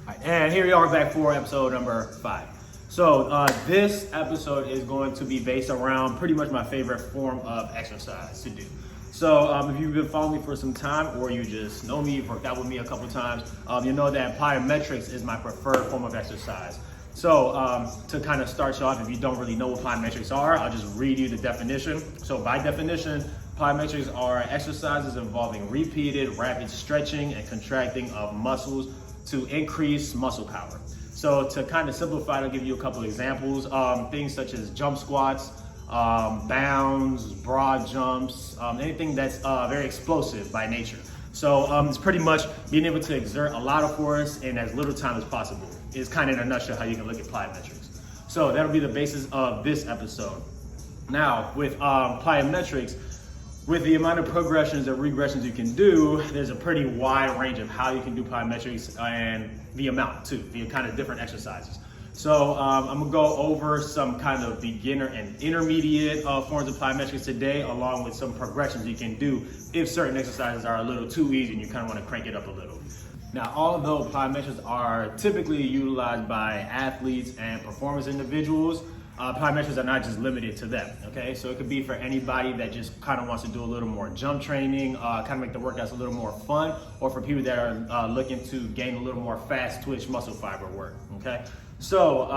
Right, and here we are back for episode number 5. So this episode is going to be based around pretty much my favorite form of exercise to do. So if you've been following me for some time, or you just know me, you've worked out with me a couple times, you know that plyometrics is my preferred form of exercise. So to kind of start you off, if you don't really know what plyometrics are, I'll just read you the definition. So by definition, plyometrics are exercises involving repeated rapid stretching and contracting of muscles to increase muscle power. So to kind of simplify, I'll give you a couple of examples. Things such as jump squats, bounds, broad jumps, anything that's very explosive by nature. So it's pretty much being able to exert a lot of force in as little time as possible is kind of in a nutshell how you can look at plyometrics. So that'll be the basis of this episode. Now with plyometrics, with the amount of progressions and regressions you can do, there's a pretty wide range of how you can do plyometrics and the amount too, the kind of different exercises. So I'm gonna go over some kind of beginner and intermediate forms of plyometrics today, along with some progressions you can do if certain exercises are a little too easy and you kind of want to crank it up a little. Now, although plyometrics are typically utilized by athletes and performance individuals, plyometrics are not just limited to them, okay? So it could be for anybody that just kind of wants to do a little more jump training, kind of make the workouts a little more fun, or for people that are looking to gain a little more fast twitch muscle fiber work, okay? So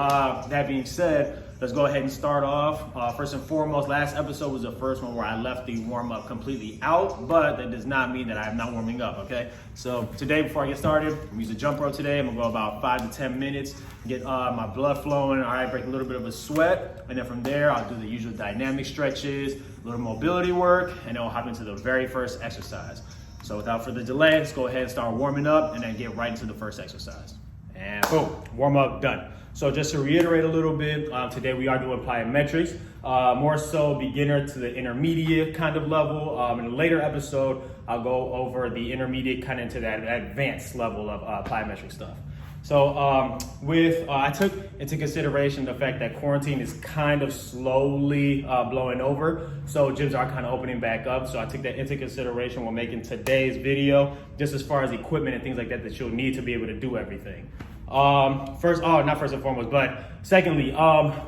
that being said, let's go ahead and start off. First and foremost, last episode was the first one where I left the warm up completely out, but that does not mean that I'm not warming up, okay? So today, before I get started, I'm gonna use a jump rope today. I'm gonna go about 5 to 10 minutes, get my blood flowing, all right, break a little bit of a sweat. And then from there, I'll do the usual dynamic stretches, a little mobility work, and then we'll hop into the very first exercise. So without further delay, let's go ahead and start warming up and then get right into the first exercise. And boom, warm up done. So just to reiterate a little bit, today we are doing plyometrics, more so beginner to the intermediate kind of level. In a later episode, I'll go over the intermediate kind of into that advanced level of plyometric stuff. So I took into consideration the fact that quarantine is kind of slowly blowing over. So gyms are kind of opening back up. So I took that into consideration when making today's video, just as far as equipment and things like that that you'll need to be able to do everything. Not first and foremost, but secondly,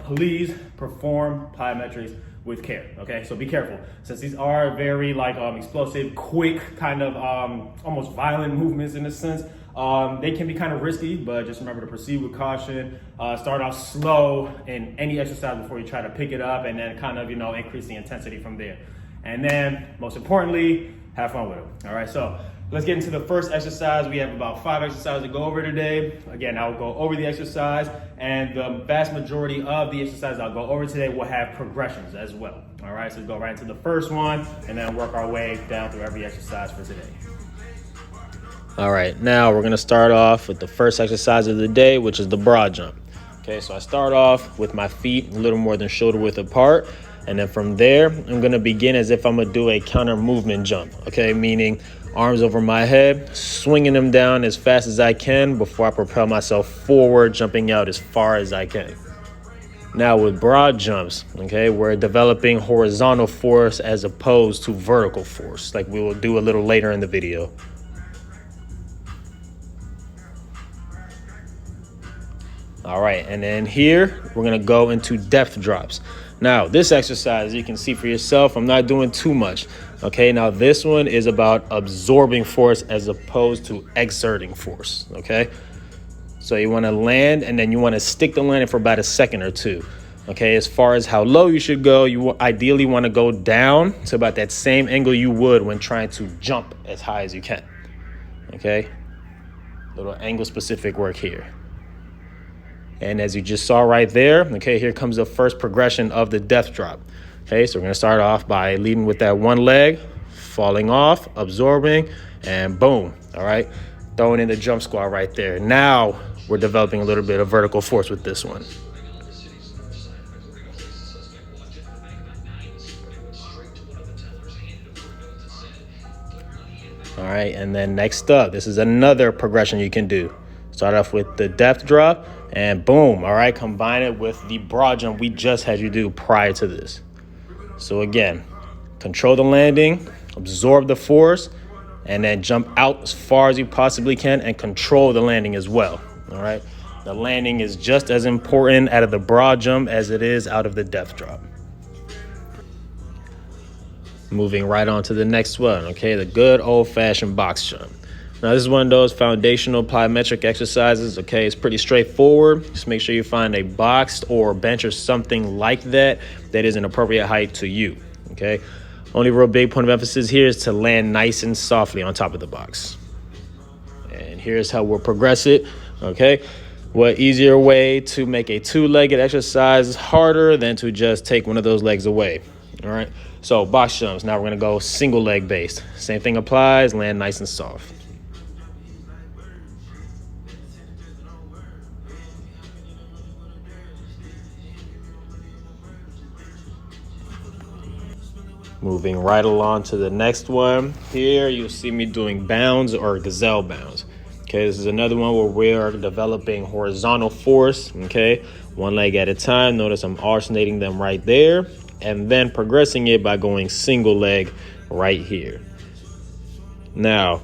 please perform plyometrics with care, okay? So be careful, since these are very explosive, quick, kind of almost violent movements in a sense. They can be kind of risky, but just remember to proceed with caution. Start off slow in any exercise before you try to pick it up, and then kind of, increase the intensity from there. And then most importantly, have fun with it. All right, so let's get into the first exercise. We have about 5 exercises to go over today. Again, I'll go over the exercise, and the vast majority of the exercises I'll go over today will have progressions as well. All right, so we'll go right into the first one and then work our way down through every exercise for today. All right, now we're gonna start off with the first exercise of the day, which is the broad jump. Okay, so I start off with my feet a little more than shoulder width apart. And then from there, I'm gonna begin as if I'm gonna do a counter movement jump, okay? Meaning arms over my head, swinging them down as fast as I can before I propel myself forward, jumping out as far as I can. Now with broad jumps, okay, we're developing horizontal force as opposed to vertical force, like we will do a little later in the video. All right, and then here, we're gonna go into depth drops. Now, this exercise, you can see for yourself, I'm not doing too much. Okay, now this one is about absorbing force as opposed to exerting force, okay? So you wanna land, and then you wanna stick the landing for about a second or two. Okay, as far as how low you should go, you ideally wanna go down to about that same angle you would when trying to jump as high as you can, okay? Little angle specific work here. And as you just saw right there, okay, here comes the first progression of the depth drop. Okay, so we're gonna start off by leading with that one leg, falling off, absorbing, and boom, all right? Throwing in the jump squat right there. Now we're developing a little bit of vertical force with this one. All right, and then next up, this is another progression you can do. Start off with the depth drop, and boom, all right, combine it with the broad jump we just had you do prior to this. So again, control the landing, absorb the force, and then jump out as far as you possibly can and control the landing as well, All right. The landing is just as important out of the broad jump as it is out of the depth drop. Moving right on to the next one, okay, the good old-fashioned box jump. Now, this is one of those foundational plyometric exercises, okay? It's pretty straightforward. Just make sure you find a box or bench or something like that that is an appropriate height to you, okay? Only real big point of emphasis here is to land nice and softly on top of the box. And here's how we'll progress it, okay? What easier way to make a two-legged exercise harder than to just take one of those legs away, all right? So box jumps, now we're gonna go single leg based. Same thing applies, land nice and soft. Moving right along to the next one. Here you'll see me doing bounds or gazelle bounds. Okay, this is another one where we are developing horizontal force, okay? One leg at a time. Notice I'm alternating them right there, and then progressing it by going single leg right here. Now,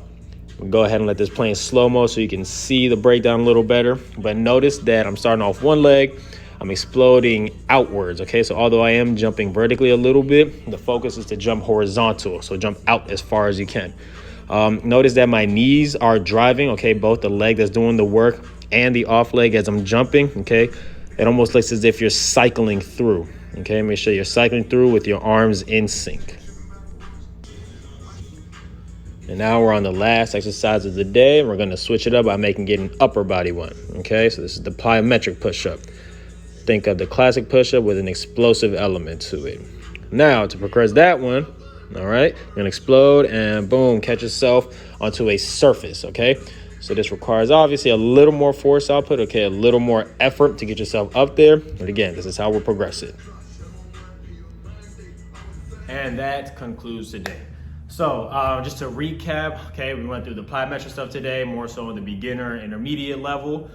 we'll go ahead and let this play in slow-mo so you can see the breakdown a little better. But notice that I'm starting off one leg, I'm exploding outwards, okay? So although I am jumping vertically a little bit, the focus is to jump horizontal, so jump out as far as you can. Notice that my knees are driving, okay? Both the leg that's doing the work and the off leg as I'm jumping, okay? It almost looks as if you're cycling through, okay? Make sure you're cycling through with your arms in sync. And now we're on the last exercise of the day. We're gonna switch it up by making it an upper body one, okay? So this is the plyometric push-up. Think of the classic push-up with an explosive element to it. Now, to progress that one, all right, you're gonna explode and boom, catch yourself onto a surface, okay? So this requires obviously a little more force output, okay, a little more effort to get yourself up there. But again, this is how we'll progress it. And that concludes today. So just to recap, okay, we went through the plyometric stuff today, more so in the beginner, intermediate level.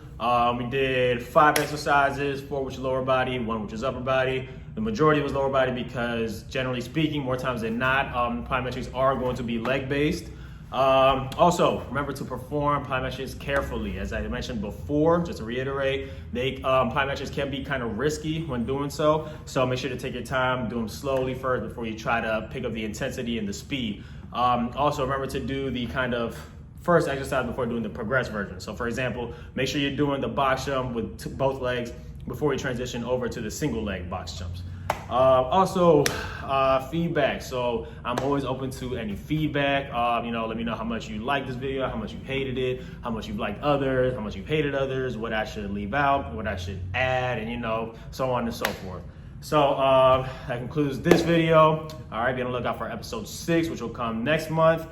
We did 5 exercises, 4 which is lower body, 1 which is upper body. The majority was lower body because generally speaking, more times than not, plyometrics are going to be leg-based. Also, remember to perform plyometrics carefully. As I mentioned before, just to reiterate, plyometrics can be kind of risky when doing so. So make sure to take your time, do them slowly first before you try to pick up the intensity and the speed. Also, remember to do the kind of first exercise before doing the progress version. So for example, make sure you're doing the box jump with both legs before you transition over to the single leg box jumps. Also, feedback. So I'm always open to any feedback. Let me know how much you liked this video, how much you hated it, how much you've liked others, how much you've hated others, what I should leave out, what I should add, and so on and so forth. So that concludes this video. All right, be on the lookout for episode 6, which will come next month.